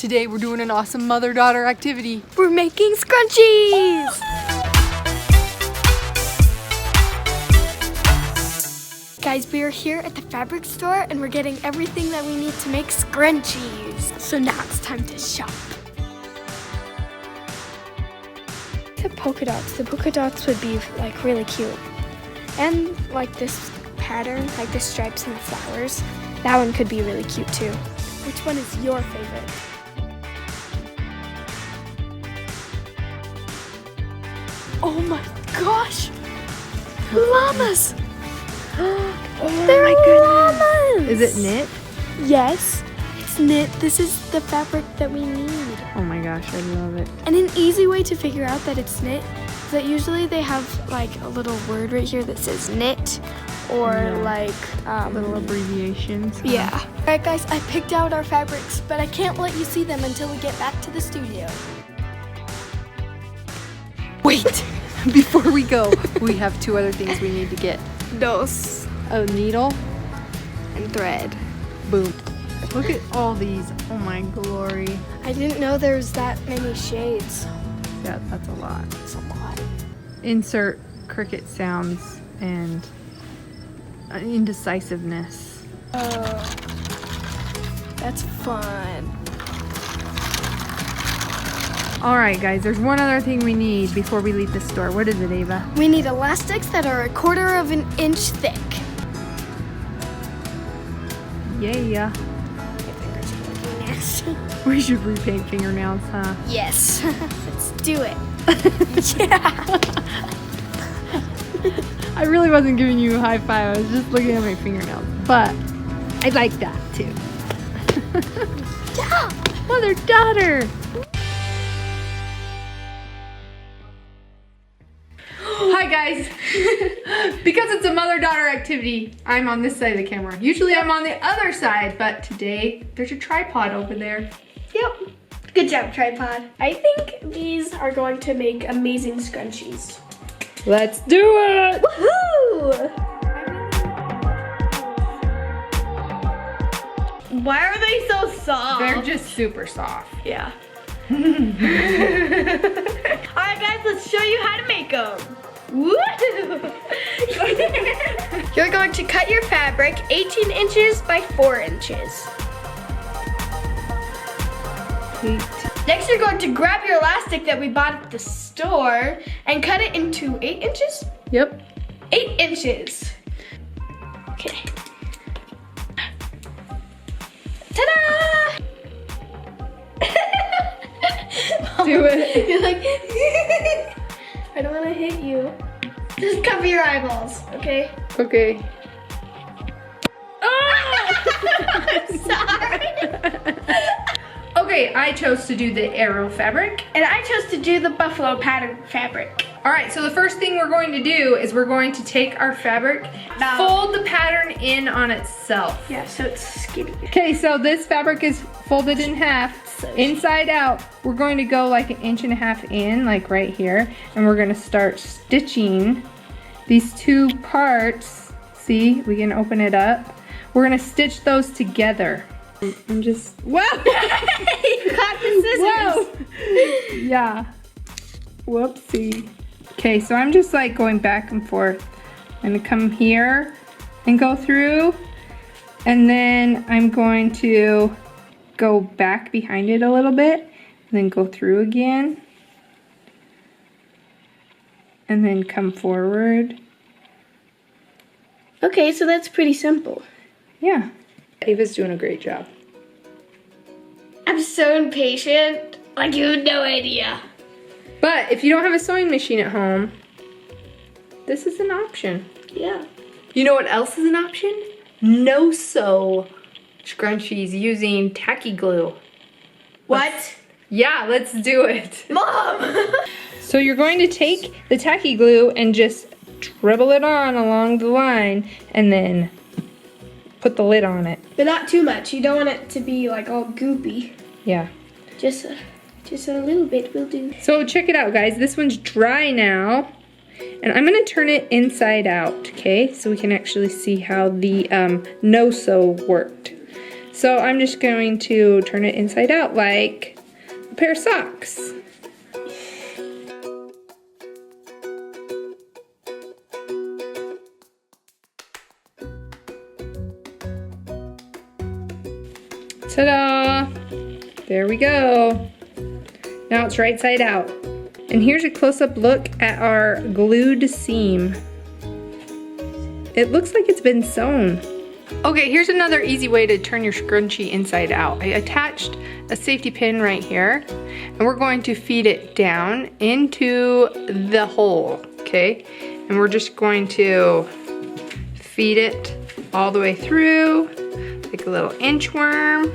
Today we're doing an awesome mother-daughter activity. We're making scrunchies! Guys, we are here at the fabric store and we're getting everything that we need to make scrunchies. So now it's time to shop. The polka dots would be like really cute. And like this pattern, like the stripes and the flowers, that one could be really cute too. Which one is your favorite? Oh my gosh! Llamas! Oh They're my goodness. llamas! Is it knit? Yes, it's knit. This is the fabric that we need. Oh my gosh, I love it. And an easy way to figure out that it's knit is that usually they have like a little word right here that says knit or like Little abbreviations. yeah. Alright guys, I picked out our fabrics, but I can't let you see them until we get back to the studio. Wait, before we go, we have two other things we need to get. Dos. A needle. And thread. Boom. Look at all these. Oh my glory. I didn't know there was that many shades. Yeah, that's a lot. It's a lot. Insert cricket sounds and indecisiveness. Oh, that's fun. All right, guys, there's one other thing we need before we leave the store. What is it, Ava? We need elastics that are 1/4 of an inch thick. Yeah. My fingers are looking nasty. We should repaint fingernails, huh? Yes, let's do it. Yeah. I really wasn't giving you a high five. I was just looking at my fingernails. But I like that, too. Yeah. Mother-daughter. Hi guys, because it's a mother-daughter activity, I'm on this side of the camera. Usually I'm on the other side, but today there's a tripod over there. Yep. Good job, tripod. I think these are going to make amazing scrunchies. Let's do it! Woohoo! Why are they so soft? They're just super soft. Yeah. Alright guys, let's show you how to make them. Woo! You're going to cut your fabric 18 inches by 4 inches. Next, you're going to grab your elastic that we bought at the store and cut it into 8 inches? Yep. 8 inches. Okay. Ta-da! Do it. You're like, I don't want to hit you. Just cover your eyeballs, okay? Okay. I'm sorry. Okay, I chose to do the arrow fabric. And I chose to do the buffalo pattern fabric. All right, so the first thing we're going to do is we're going to take our fabric, fold the pattern in on itself. Yeah, so it's skinny. Okay, so this fabric is folded in half, inside out. We're going to go like 1.5 inches in, like right here, and we're gonna start stitching these two parts. See, we can open it up. We're gonna stitch those together. I'm just, whoa! You got the scissors. Whoa! Yeah, whoopsie. Okay, so I'm just like going back and forth. I'm gonna come here and go through, and then I'm going to go back behind it a little bit, and then go through again, and then come forward. Okay, so that's pretty simple. Yeah. Ava's doing a great job. I'm so impatient. Like you have no idea. But if you don't have a sewing machine at home, this is an option. Yeah. You know what else is an option? No-sew scrunchies using tacky glue. What? Yeah, let's do it. Mom! So you're going to take the tacky glue and just dribble it on along the line and then put the lid on it. But not too much. You don't want it to be like all goopy. Yeah. Just a little bit will do. So check it out, guys. This one's dry now. And I'm gonna turn it inside out, okay? So we can actually see how the no-sew worked. So I'm just going to turn it inside out like a pair of socks. Ta-da! There we go. Now it's right side out. And here's a close-up look at our glued seam. It looks like it's been sewn. Okay, here's another easy way to turn your scrunchie inside out. I attached a safety pin right here, and we're going to feed it down into the hole, okay? And we're just going to feed it all the way through, like a little inchworm.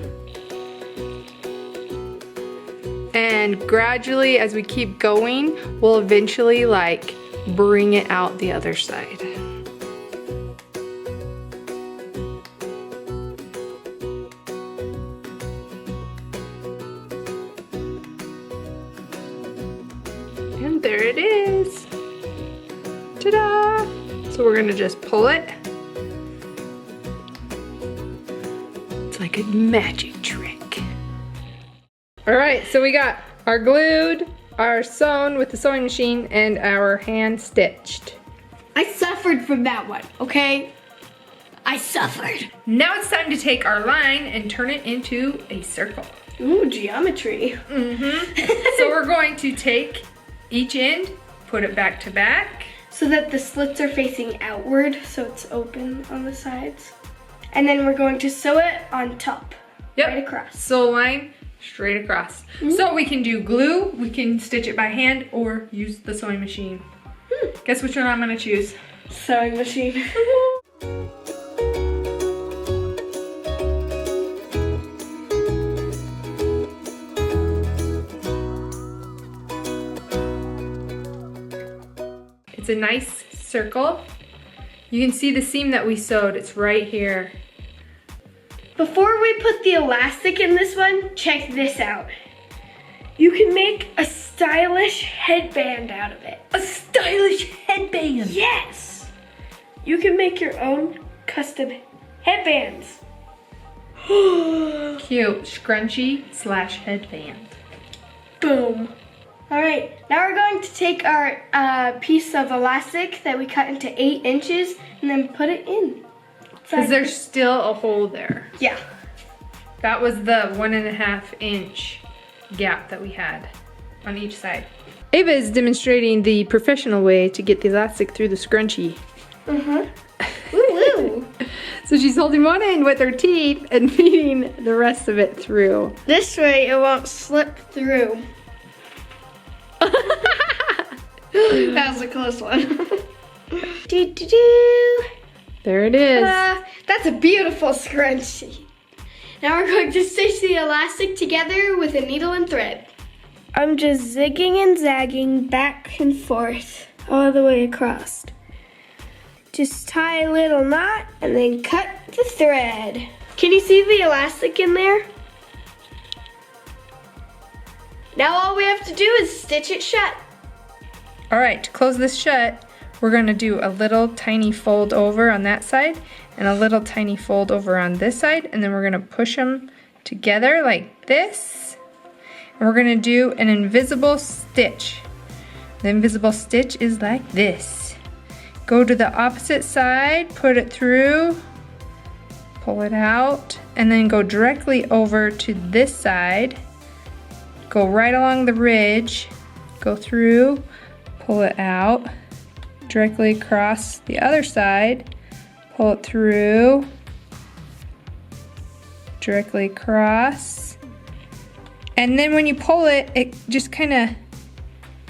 And gradually, as we keep going, we'll eventually like bring it out the other side. And there it is. Ta-da! So we're gonna just pull it. It's like a magic trick. All right, so we got our glued, our sewn with the sewing machine, and our hand stitched. I suffered from that one, okay? I suffered. Now it's time to take our line and turn it into a circle. Ooh, geometry. So we're going to take each end, put it back to back. So that the slits are facing outward, so it's open on the sides. And then we're going to sew it on top, right across. Sew line straight across. So we can do glue, we can stitch it by hand, or use the sewing machine. Guess which one I'm gonna choose? Sewing machine. It's a nice circle. You can see the seam that we sewed, it's right here. Before we put the elastic in this one, check this out. You can make a stylish headband out of it. A stylish headband! Yes! You can make your own custom headbands. Cute. Scrunchie / headband. Boom. All right, now we're going to take our piece of elastic that we cut into 8 inches and then put it in. Because there's still a hole there. Yeah. That was the 1.5 inch gap that we had on each side. Ava is demonstrating the professional way to get the elastic through the scrunchie. Woo-woo. So she's holding one end with her teeth and feeding the rest of it through. This way it won't slip through. That was a close one. Do-do-do. There it is. That's a beautiful scrunchie. Now we're going to stitch the elastic together with a needle and thread. I'm just zigging and zagging back and forth all the way across. Just tie a little knot and then cut the thread. Can you see the elastic in there? Now all we have to do is stitch it shut. All right, to close this shut, we're gonna do a little tiny fold over on that side and a little tiny fold over on this side, and then we're gonna push them together like this. And we're gonna do an invisible stitch. The invisible stitch is like this. Go to the opposite side, put it through, pull it out, and then go directly over to this side. Go right along the ridge, go through, pull it out, directly across the other side, pull it through, directly across, and then when you pull it, it just kind of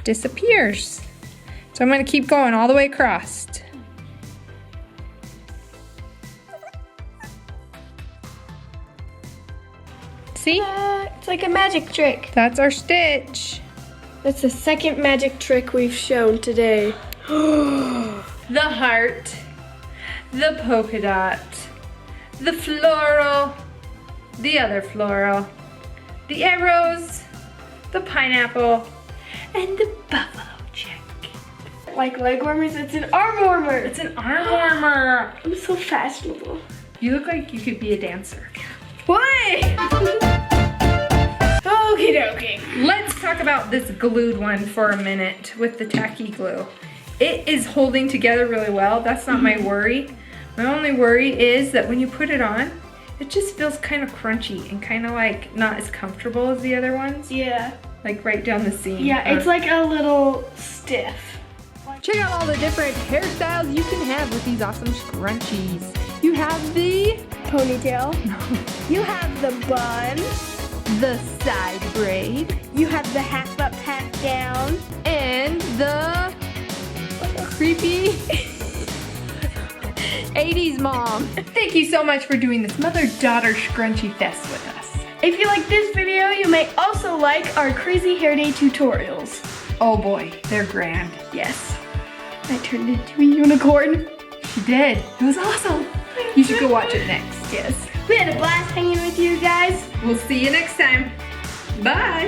disappears. So I'm going to keep going all the way across. See? It's like a magic trick. That's our stitch. That's the second magic trick we've shown today. The heart, the polka dot, the floral, the other floral, the arrows, the pineapple, and the buffalo check. Like leg warmers, it's an arm warmer. It's an arm warmer. I'm so fashionable. You look like you could be a dancer. What? Okie dokie. Let's talk about this glued one for a minute with the tacky glue. It is holding together really well. That's not my worry. My only worry is that when you put it on, it just feels kind of crunchy and kind of like not as comfortable as the other ones. Yeah. Like right down the seam. Yeah, it's like a little stiff. Check out all the different hairstyles you can have with these awesome scrunchies. You have the Ponytail. You have the bun. the side braid, You have the half up, half down. and the creepy 80s mom. Thank you so much for doing this mother-daughter scrunchie fest with us. If you like this video, you may also like our crazy hair day tutorials. Oh boy, they're grand. Yes. I turned into a unicorn. She did. It was awesome. You should go watch it next. Yes. We had a blast hanging with you guys. We'll see you next time. Bye.